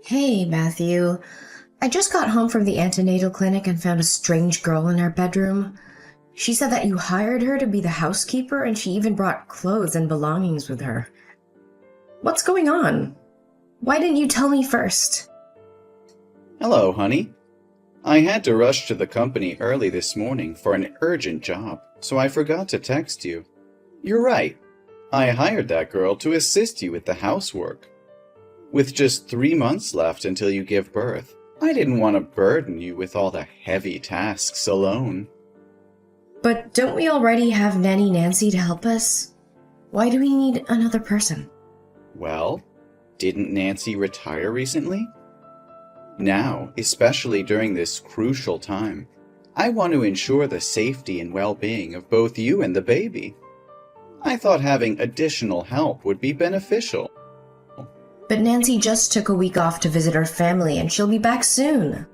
Hey, Matthew. I just got home from the antenatal clinic and found a strange girl in our bedroom. She said that you hired her to be the housekeeper and she even brought clothes and belongings with her. What's going on? Why didn't you tell me first? Hello, honey. I had to rush to the company early this morning for an urgent job, so I forgot to text you. You're right. I hired that girl to assist you with the housework. With just 3 months left until you give birth, I didn't want to burden you with all the heavy tasks alone. But don't we already have Nanny Nancy to help us? Why do we need another person? Well, didn't Nancy retire recently? Now, especially during this crucial time, I want to ensure the safety and well-being of both you and the baby. I thought having additional help would be beneficial. But Nancy just took a week off to visit her family and she'll be back soon.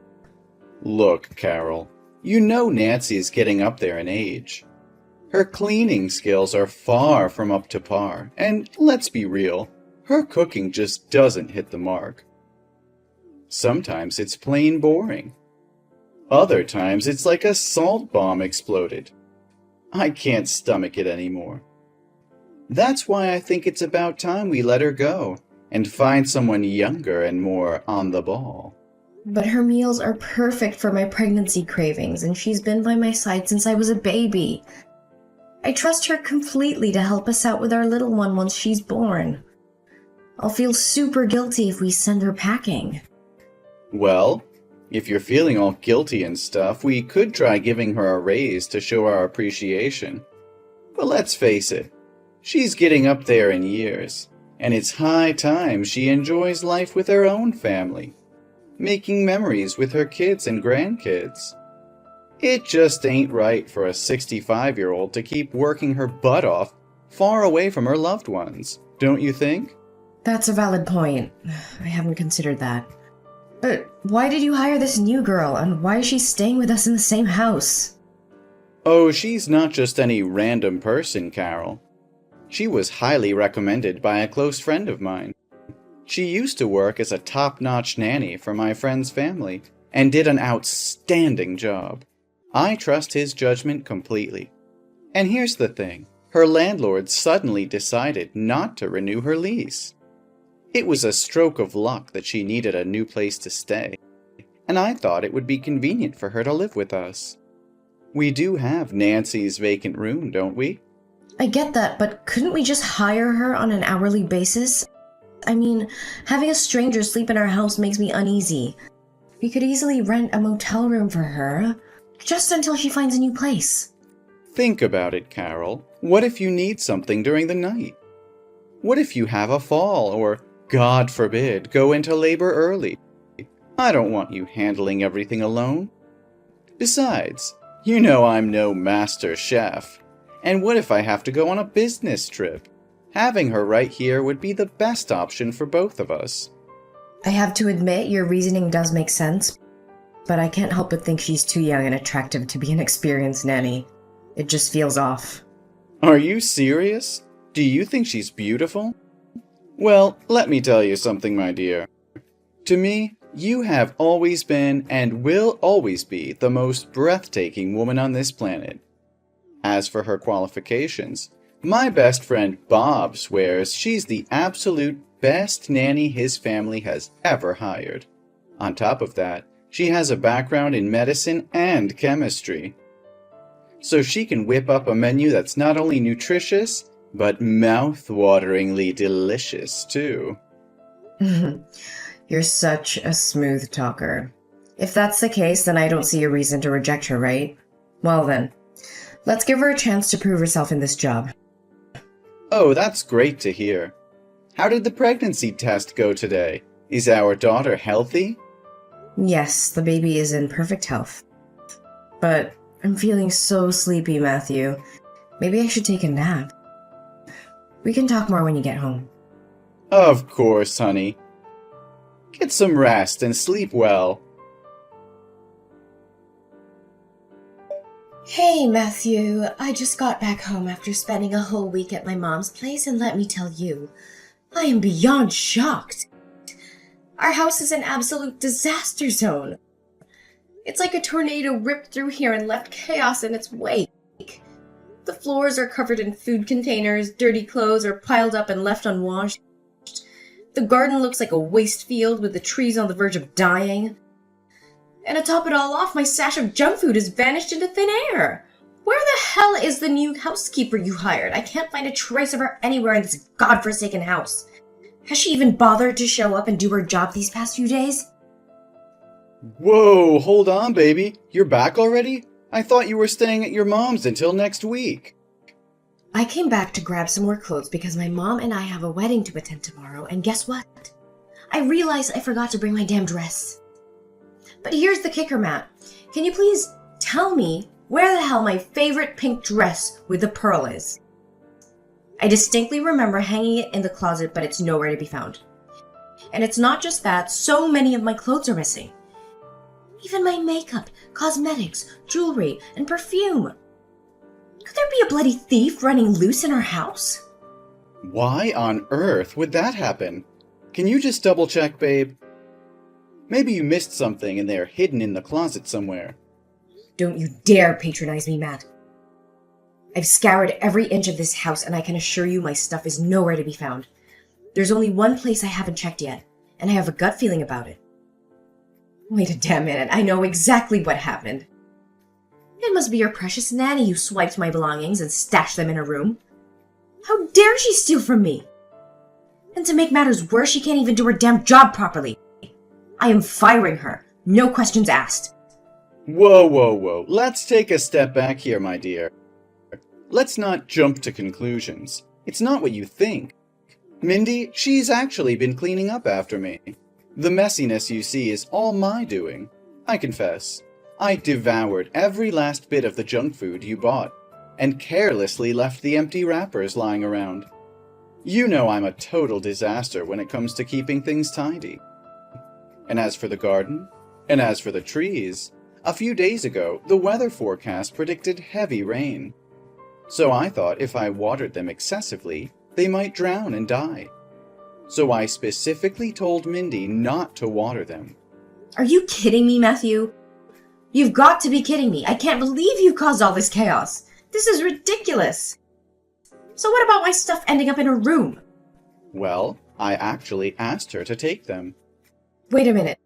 Look, Carol, you know Nancy's getting up there in age. Her cleaning skills are far from up to par, and let's be real, her cooking just doesn't hit the mark. Sometimes it's plain boring. Other times it's like a salt bomb exploded. I can't stomach it anymore. That's why I think it's about time we let her go and find someone younger and more on the ball. But her meals are perfect for my pregnancy cravings and she's been by my side since I was a baby. I trust her completely to help us out with our little one once she's born. I'll feel super guilty if we send her packing. Well, if you're feeling all guilty and stuff, we could try giving her a raise to show our appreciation. But let's face it, she's getting up there in years, and it's high time she enjoys life with her own family, making memories with her kids and grandkids. It just ain't right for a 65-year-old to keep working her butt off far away from her loved ones, don't you think? That's a valid point. I haven't considered that. But why did you hire this new girl, and why is she staying with us in the same house? Oh, she's not just any random person, Carol. She was highly recommended by a close friend of mine. She used to work as a top-notch nanny for my friend's family and did an outstanding job. I trust his judgment completely. And here's the thing. Her landlord suddenly decided not to renew her lease. It was a stroke of luck that she needed a new place to stay, and I thought it would be convenient for her to live with us. We do have Nancy's vacant room, don't we? I get that, but couldn't we just hire her on an hourly basis? I mean, having a stranger sleep in our house makes me uneasy. We could easily rent a motel room for her, just until she finds a new place. Think about it, Carol. What if you need something during the night? What if you have a fall or, God forbid, go into labor early? I don't want you handling everything alone. Besides, you know I'm no master chef. And what if I have to go on a business trip? Having her right here would be the best option for both of us. I have to admit, your reasoning does make sense, but I can't help but think she's too young and attractive to be an experienced nanny. It just feels off. Are you serious? Do you think she's beautiful? Well, let me tell you something, my dear. To me, you have always been and will always be the most breathtaking woman on this planet. As for her qualifications, my best friend Bob swears she's the absolute best nanny his family has ever hired. On top of that, she has a background in medicine and chemistry. So she can whip up a menu that's not only nutritious, but mouth-wateringly delicious, too. You're such a smooth talker. If that's the case, then I don't see a reason to reject her, right? Well then, let's give her a chance to prove herself in this job. Oh, that's great to hear. How did the pregnancy test go today? Is our daughter healthy? Yes, the baby is in perfect health. But I'm feeling so sleepy, Matthew. Maybe I should take a nap. We can talk more when you get home. Of course, honey. Get some rest and sleep well. Hey, Matthew. I just got back home after spending a whole week at my mom's place, and let me tell you, I am beyond shocked. Our house is an absolute disaster zone. It's like a tornado ripped through here and left chaos in its wake. The floors are covered in food containers, dirty clothes are piled up and left unwashed. The garden looks like a waste field with the trees on the verge of dying. And to top it all off, my stash of junk food has vanished into thin air. Where the hell is the new housekeeper you hired? I can't find a trace of her anywhere in this godforsaken house. Has she even bothered to show up and do her job these past few days? Whoa, hold on, baby. You're back already? I thought you were staying at your mom's until next week. I came back to grab some more clothes because my mom and I have a wedding to attend tomorrow, and guess what? I realized I forgot to bring my damn dress. But here's the kicker, Matt. Can you please tell me where the hell my favorite pink dress with the pearl is? I distinctly remember hanging it in the closet, but it's nowhere to be found. And it's not just that, so many of my clothes are missing. Even my makeup, cosmetics, jewelry, and perfume. Could there be a bloody thief running loose in our house? Why on earth would that happen? Can you just double check, babe? Maybe you missed something and they're hidden in the closet somewhere. Don't you dare patronize me, Matt. I've scoured every inch of this house and I can assure you my stuff is nowhere to be found. There's only one place I haven't checked yet, and I have a gut feeling about it. Wait a damn minute, I know exactly what happened. It must be your precious nanny who swiped my belongings and stashed them in her room. How dare she steal from me? And to make matters worse, she can't even do her damn job properly. I am firing her, no questions asked. Whoa. Let's take a step back here, my dear. Let's not jump to conclusions. It's not what you think. Mindy, she's actually been cleaning up after me. The messiness you see is all my doing. I confess, I devoured every last bit of the junk food you bought, and carelessly left the empty wrappers lying around. You know I'm a total disaster when it comes to keeping things tidy. And as for the garden, and as for the trees, a few days ago, the weather forecast predicted heavy rain. So I thought if I watered them excessively, they might drown and die. So I specifically told Mindy not to water them. Are you kidding me, Matthew? You've got to be kidding me. I can't believe you caused all this chaos. This is ridiculous. So what about my stuff ending up in her room? Well, I actually asked her to take them. Wait a minute.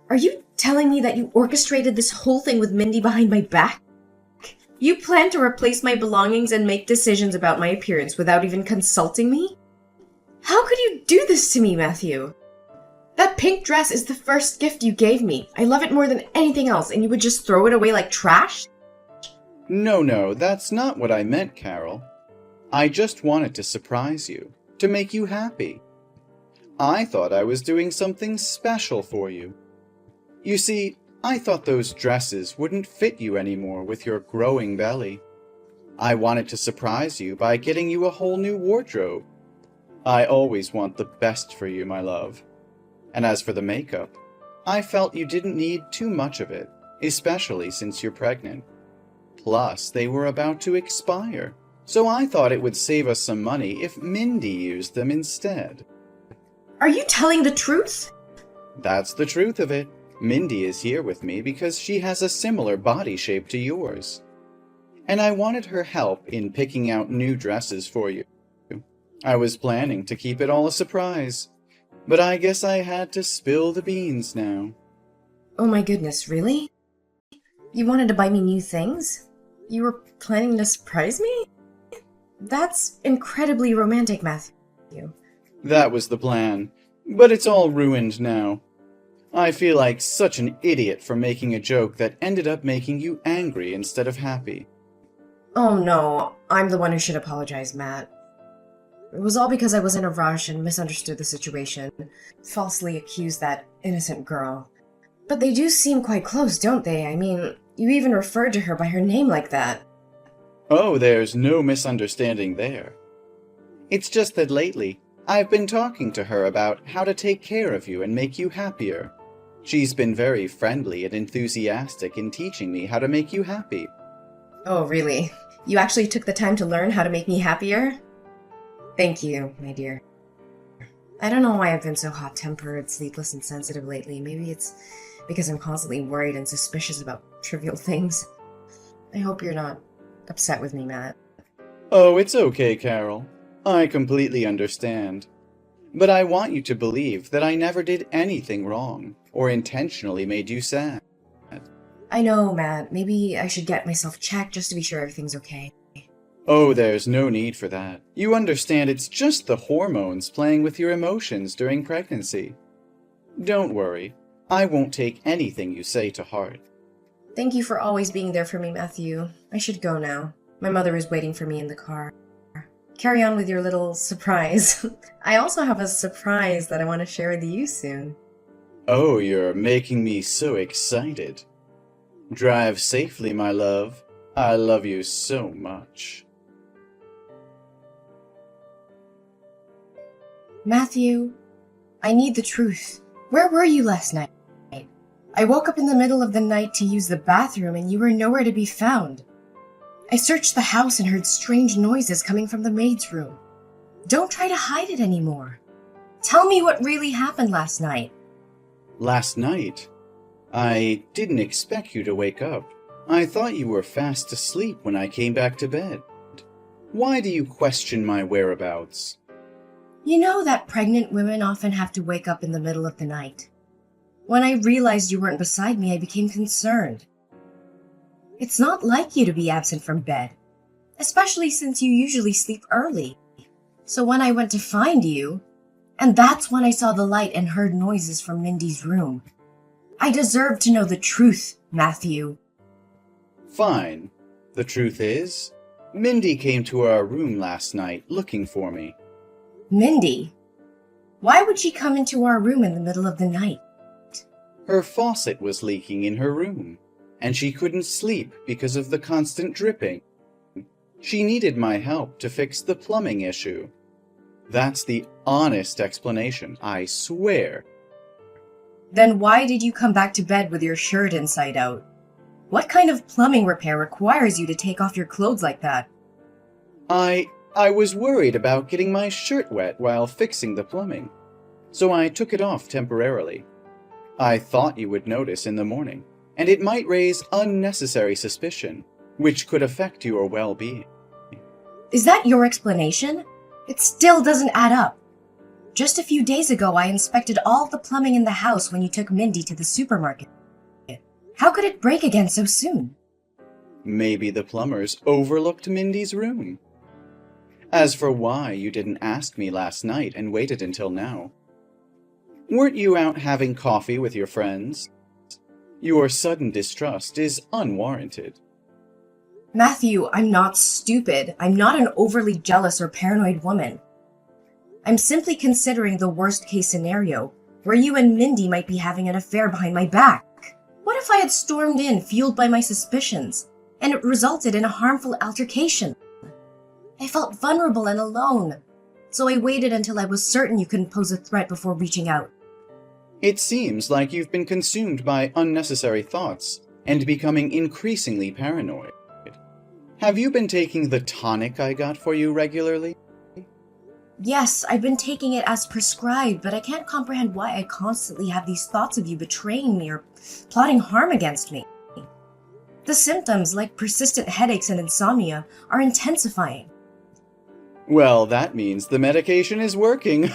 Are you telling me that you orchestrated this whole thing with Mindy behind my back? You plan to replace my belongings and make decisions about my appearance without even consulting me? How could you do this to me, Matthew? That pink dress is the first gift you gave me. I love it more than anything else, and you would just throw it away like trash? No, that's not what I meant, Carol. I just wanted to surprise you, to make you happy. I thought I was doing something special for you. You see, I thought those dresses wouldn't fit you anymore with your growing belly. I wanted to surprise you by getting you a whole new wardrobe. I always want the best for you, my love. And as for the makeup, I felt you didn't need too much of it, especially since you're pregnant. Plus, they were about to expire, so I thought it would save us some money if Mindy used them instead. Are you telling the truth? That's the truth of it. Mindy is here with me because she has a similar body shape to yours. And I wanted her help in picking out new dresses for you. I was planning to keep it all a surprise, but I guess I had to spill the beans now. Oh my goodness, really? You wanted to buy me new things? You were planning to surprise me? That's incredibly romantic, Matthew. That was the plan, but it's all ruined now. I feel like such an idiot for making a joke that ended up making you angry instead of happy. Oh no, I'm the one who should apologize, Matt. It was all because I was in a rush and misunderstood the situation, falsely accused that innocent girl. But they do seem quite close, don't they? I mean, you even referred to her by her name like that. Oh, there's no misunderstanding there. It's just that lately, I've been talking to her about how to take care of you and make you happier. She's been very friendly and enthusiastic in teaching me how to make you happy. Oh, really? You actually took the time to learn how to make me happier? Thank you, my dear. I don't know why I've been so hot-tempered, sleepless, and sensitive lately. Maybe it's because I'm constantly worried and suspicious about trivial things. I hope you're not upset with me, Matt. Oh, it's okay, Carol. I completely understand. But I want you to believe that I never did anything wrong or intentionally made you sad. I know, Matt. Maybe I should get myself checked just to be sure everything's okay. Oh, there's no need for that. You understand it's just the hormones playing with your emotions during pregnancy. Don't worry. I won't take anything you say to heart. Thank you for always being there for me, Matthew. I should go now. My mother is waiting for me in the car. Carry on with your little surprise. I also have a surprise that I want to share with you soon. Oh, you're making me so excited. Drive safely, my love. I love you so much. Matthew, I need the truth. Where were you last night? I woke up in the middle of the night to use the bathroom and you were nowhere to be found. I searched the house and heard strange noises coming from the maid's room. Don't try to hide it anymore. Tell me what really happened last night. Last night? I didn't expect you to wake up. I thought you were fast asleep when I came back to bed. Why do you question my whereabouts? You know that pregnant women often have to wake up in the middle of the night. When I realized you weren't beside me, I became concerned. It's not like you to be absent from bed, especially since you usually sleep early. So when I went to find you, and that's when I saw the light and heard noises from Mindy's room. I deserve to know the truth, Matthew. Fine. The truth is, Mindy came to our room last night looking for me. Mindy? Why would she come into our room in the middle of the night? Her faucet was leaking in her room, and she couldn't sleep because of the constant dripping. She needed my help to fix the plumbing issue. That's the honest explanation, I swear. Then why did you come back to bed with your shirt inside out? What kind of plumbing repair requires you to take off your clothes like that? I was worried about getting my shirt wet while fixing the plumbing, so I took it off temporarily. I thought you would notice in the morning, and it might raise unnecessary suspicion, which could affect your well-being. Is that your explanation? It still doesn't add up. Just a few days ago, I inspected all the plumbing in the house when you took Mindy to the supermarket. How could it break again so soon? Maybe the plumbers overlooked Mindy's room. As for why you didn't ask me last night and waited until now, weren't you out having coffee with your friends? Your sudden distrust is unwarranted. Matthew, I'm not stupid. I'm not an overly jealous or paranoid woman. I'm simply considering the worst-case scenario, where you and Mindy might be having an affair behind my back. What if I had stormed in, fueled by my suspicions, and it resulted in a harmful altercation? I felt vulnerable and alone, so I waited until I was certain you couldn't pose a threat before reaching out. It seems like you've been consumed by unnecessary thoughts and becoming increasingly paranoid. Have you been taking the tonic I got for you regularly? Yes, I've been taking it as prescribed, but I can't comprehend why I constantly have these thoughts of you betraying me or plotting harm against me. The symptoms, like persistent headaches and insomnia, are intensifying. Well, that means the medication is working.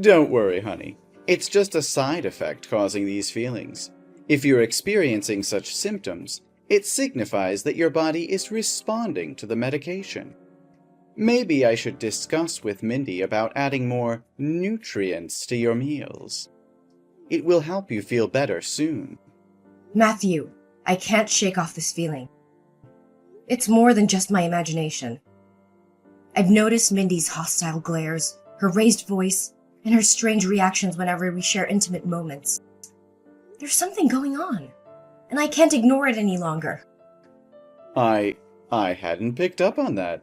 Don't worry, honey. It's just a side effect causing these feelings. If you're experiencing such symptoms, it signifies that your body is responding to the medication. Maybe I should discuss with Mindy about adding more nutrients to your meals. It will help you feel better soon. Matthew, I can't shake off this feeling. It's more than just my imagination. I've noticed Mindy's hostile glares, her raised voice, and her strange reactions whenever we share intimate moments. There's something going on, and I can't ignore it any longer. I hadn't picked up on that.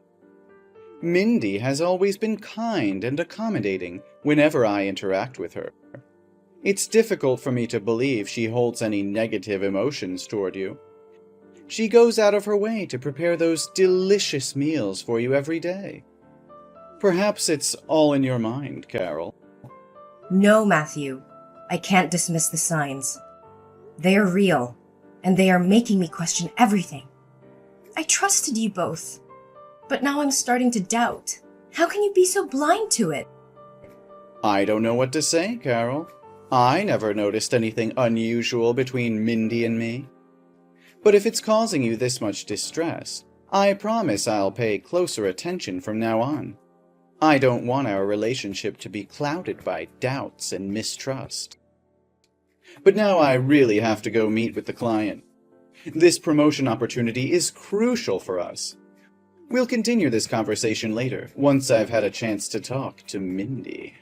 Mindy has always been kind and accommodating whenever I interact with her. It's difficult for me to believe she holds any negative emotions toward you. She goes out of her way to prepare those delicious meals for you every day. Perhaps it's all in your mind, Carol. No, Matthew. I can't dismiss the signs. They are real, and they are making me question everything. I trusted you both, but now I'm starting to doubt. How can you be so blind to it? I don't know what to say, Carol. I never noticed anything unusual between Mindy and me. But if it's causing you this much distress, I promise I'll pay closer attention from now on. I don't want our relationship to be clouded by doubts and mistrust. But now I really have to go meet with the client. This promotion opportunity is crucial for us. We'll continue this conversation later, once I've had a chance to talk to Mindy.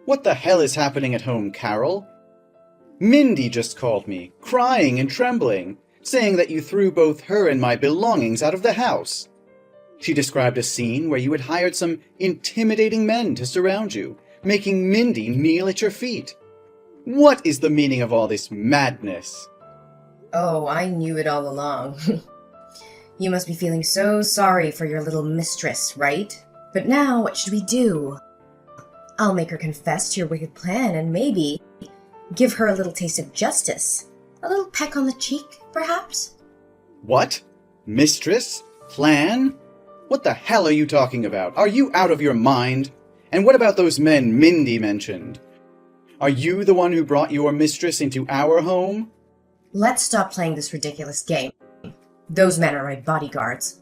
What the hell is happening at home, Carol? Mindy just called me, crying and trembling, saying that you threw both her and my belongings out of the house. She described a scene where you had hired some intimidating men to surround you, making Mindy kneel at your feet. What is the meaning of all this madness? Oh, I knew it all along. You must be feeling so sorry for your little mistress, right? But now, what should we do? I'll make her confess to your wicked plan and maybe give her a little taste of justice. A little peck on the cheek, perhaps? What? Mistress? Plan? What the hell are you talking about? Are you out of your mind? And what about those men Mindy mentioned? Are you the one who brought your mistress into our home? Let's stop playing this ridiculous game. Those men are my bodyguards.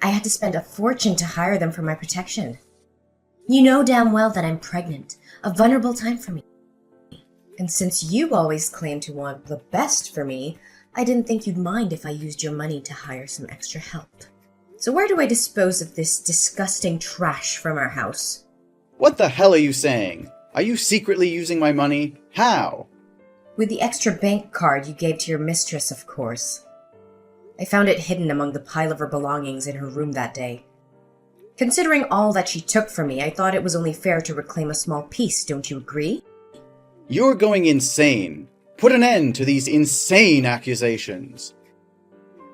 I had to spend a fortune to hire them for my protection. You know damn well that I'm pregnant, a vulnerable time for me. And since you always claim to want the best for me, I didn't think you'd mind if I used your money to hire some extra help. So where do I dispose of this disgusting trash from our house? What the hell are you saying? Are you secretly using my money? How? With the extra bank card you gave to your mistress, of course. I found it hidden among the pile of her belongings in her room that day. Considering all that she took from me, I thought it was only fair to reclaim a small piece, don't you agree? You're going insane. Put an end to these insane accusations.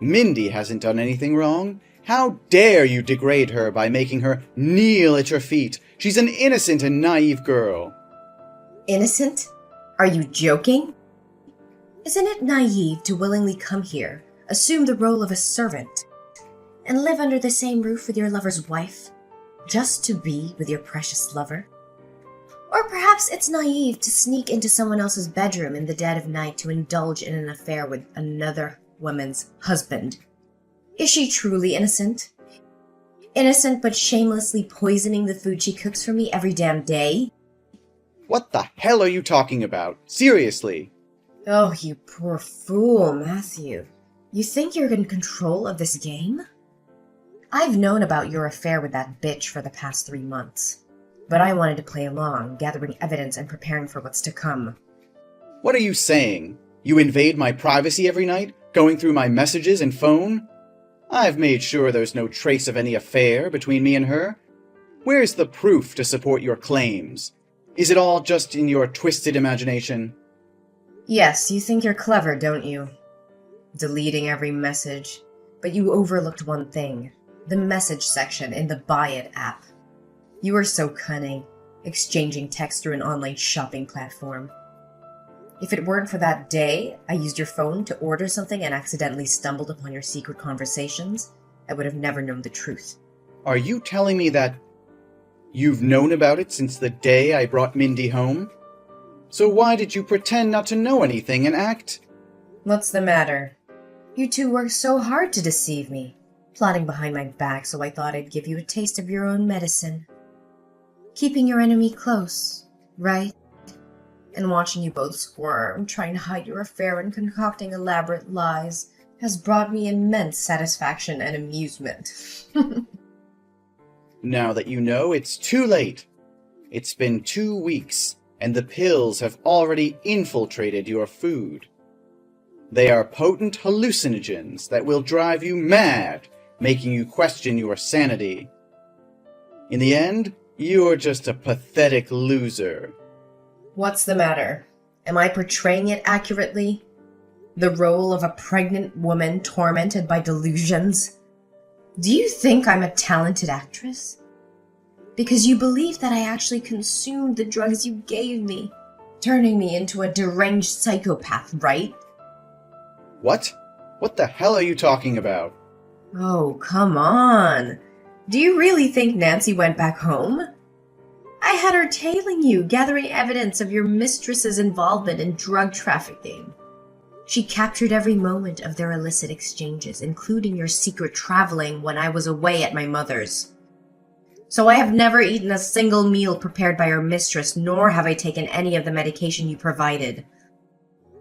Mindy hasn't done anything wrong. How dare you degrade her by making her kneel at your feet? She's an innocent and naive girl. Innocent? Are you joking? Isn't it naive to willingly come here, assume the role of a servant, and live under the same roof with your lover's wife, just to be with your precious lover? Or perhaps it's naive to sneak into someone else's bedroom in the dead of night to indulge in an affair with another woman's husband. Is she truly innocent? Innocent but shamelessly poisoning the food she cooks for me every damn day? What the hell are you talking about? Seriously? Oh, you poor fool, Matthew. You think you're in control of this game? I've known about your affair with that bitch for the past 3 months, but I wanted to play along, gathering evidence and preparing for what's to come. What are you saying? You invade my privacy every night, going through my messages and phone? I've made sure there's no trace of any affair between me and her. Where's the proof to support your claims? Is it all just in your twisted imagination? Yes, you think you're clever, don't you? Deleting every message. But you overlooked one thing. The message section in the Buy It app. You were so cunning, exchanging text through an online shopping platform. If it weren't for that day I used your phone to order something and accidentally stumbled upon your secret conversations, I would have never known the truth. Are you telling me that you've known about it since the day I brought Mindy home? So why did you pretend not to know anything and act? What's the matter? You two worked so hard to deceive me, plotting behind my back, so I thought I'd give you a taste of your own medicine. Keeping your enemy close, right? And watching you both squirm, trying to hide your affair and concocting elaborate lies, has brought me immense satisfaction and amusement. Now that you know, it's too late. It's been 2 weeks, and the pills have already infiltrated your food. They are potent hallucinogens that will drive you mad, making you question your sanity. In the end, you're just a pathetic loser. What's the matter? Am I portraying it accurately? The role of a pregnant woman tormented by delusions? Do you think I'm a talented actress? Because you believe that I actually consumed the drugs you gave me, turning me into a deranged psychopath, right? What? What the hell are you talking about? Oh, come on. Do you really think Nancy went back home? I had her tailing you, gathering evidence of your mistress's involvement in drug trafficking. She captured every moment of their illicit exchanges, including your secret traveling when I was away at my mother's. So I have never eaten a single meal prepared by your mistress, nor have I taken any of the medication you provided.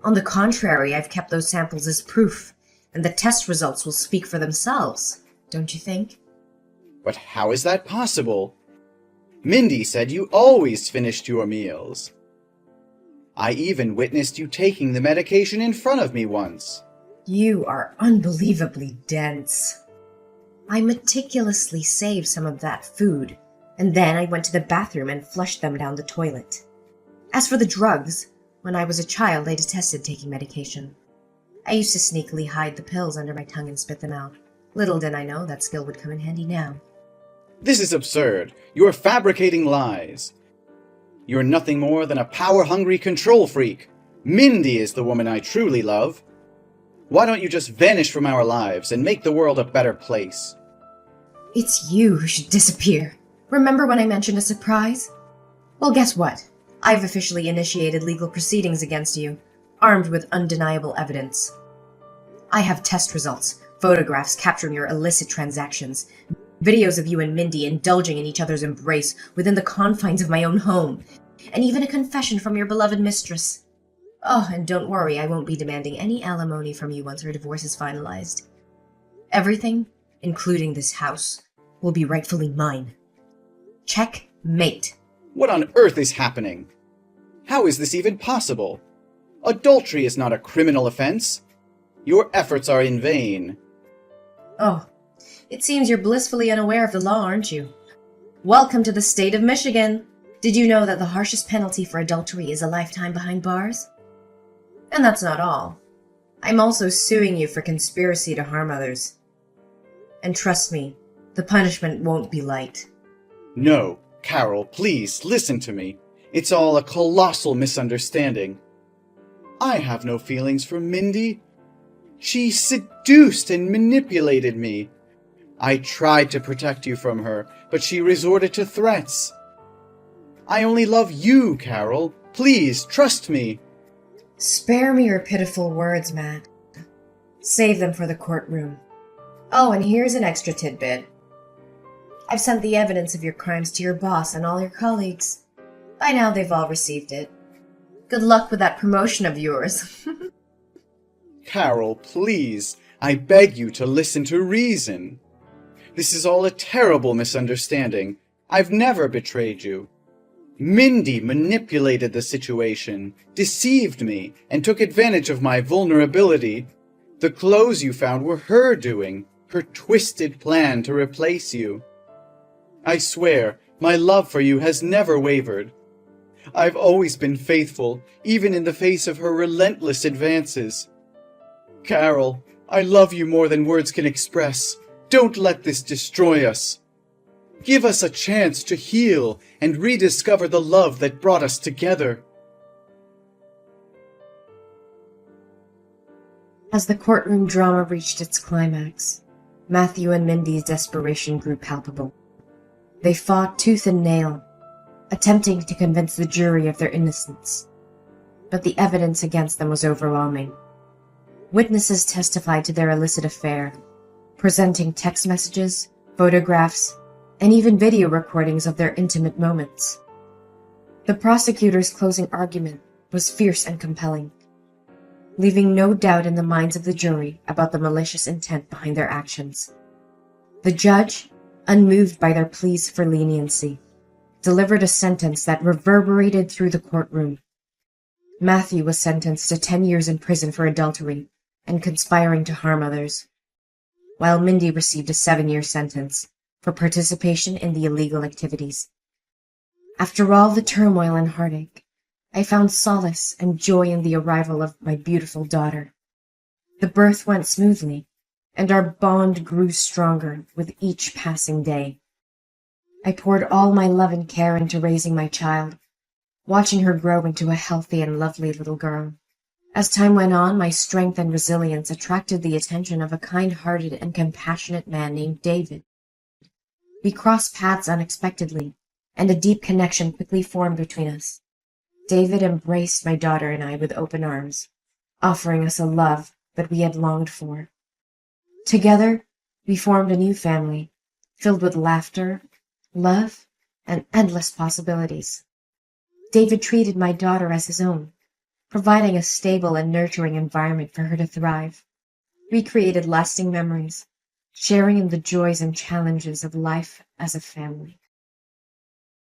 On the contrary, I've kept those samples as proof, and the test results will speak for themselves, don't you think? But how is that possible? Mindy said you always finished your meals. I even witnessed you taking the medication in front of me once. You are unbelievably dense. I meticulously saved some of that food, and then I went to the bathroom and flushed them down the toilet. As for the drugs, when I was a child, I detested taking medication. I used to sneakily hide the pills under my tongue and spit them out. Little did I know that skill would come in handy now. This is absurd. You are fabricating lies. You're nothing more than a power-hungry control freak. Mindy is the woman I truly love. Why don't you just vanish from our lives and make the world a better place? It's you who should disappear. Remember when I mentioned a surprise? Well, guess what? I've officially initiated legal proceedings against you, armed with undeniable evidence. I have test results, photographs capturing your illicit transactions, videos of you and Mindy indulging in each other's embrace within the confines of my own home, and even a confession from your beloved mistress. Oh, and don't worry, I won't be demanding any alimony from you once her divorce is finalized. Everything, including this house, will be rightfully mine. Checkmate. What on earth is happening? How is this even possible? Adultery is not a criminal offense. Your efforts are in vain. Oh, it seems you're blissfully unaware of the law, aren't you? Welcome to the state of Michigan. Did you know that the harshest penalty for adultery is a lifetime behind bars? And that's not all. I'm also suing you for conspiracy to harm others. And trust me, the punishment won't be light. No, Carol, please, listen to me. It's all a colossal misunderstanding. I have no feelings for Mindy. She seduced and manipulated me. I tried to protect you from her, but she resorted to threats. I only love you, Carol. Please, trust me. Spare me your pitiful words, Matt. Save them for the courtroom. Oh, and here's an extra tidbit. I've sent the evidence of your crimes to your boss and all your colleagues. By now they've all received it. Good luck with that promotion of yours. Carol, please, I beg you to listen to reason. This is all a terrible misunderstanding. I've never betrayed you. Mindy manipulated the situation, deceived me, and took advantage of my vulnerability. The clothes you found were her doing, her twisted plan to replace you. I swear, my love for you has never wavered. I've always been faithful, even in the face of her relentless advances. Carol, I love you more than words can express. Don't let this destroy us. Give us a chance to heal and rediscover the love that brought us together. As the courtroom drama reached its climax, Matthew and Mindy's desperation grew palpable. They fought tooth and nail, attempting to convince the jury of their innocence. But the evidence against them was overwhelming. Witnesses testified to their illicit affair, presenting text messages, photographs, and even video recordings of their intimate moments. The prosecutor's closing argument was fierce and compelling, leaving no doubt in the minds of the jury about the malicious intent behind their actions. The judge, unmoved by their pleas for leniency, delivered a sentence that reverberated through the courtroom. Matthew was sentenced to 10 years in prison for adultery and conspiring to harm others, while Mindy received a 7-year sentence for participation in the illegal activities. After all the turmoil and heartache, I found solace and joy in the arrival of my beautiful daughter. The birth went smoothly, and our bond grew stronger with each passing day. I poured all my love and care into raising my child, watching her grow into a healthy and lovely little girl. As time went on, my strength and resilience attracted the attention of a kind-hearted and compassionate man named David. We crossed paths unexpectedly, and a deep connection quickly formed between us. David embraced my daughter and I with open arms, offering us a love that we had longed for. Together, we formed a new family, filled with laughter, love, and endless possibilities. David treated my daughter as his own, providing a stable and nurturing environment for her to thrive. We created lasting memories, sharing in the joys and challenges of life as a family.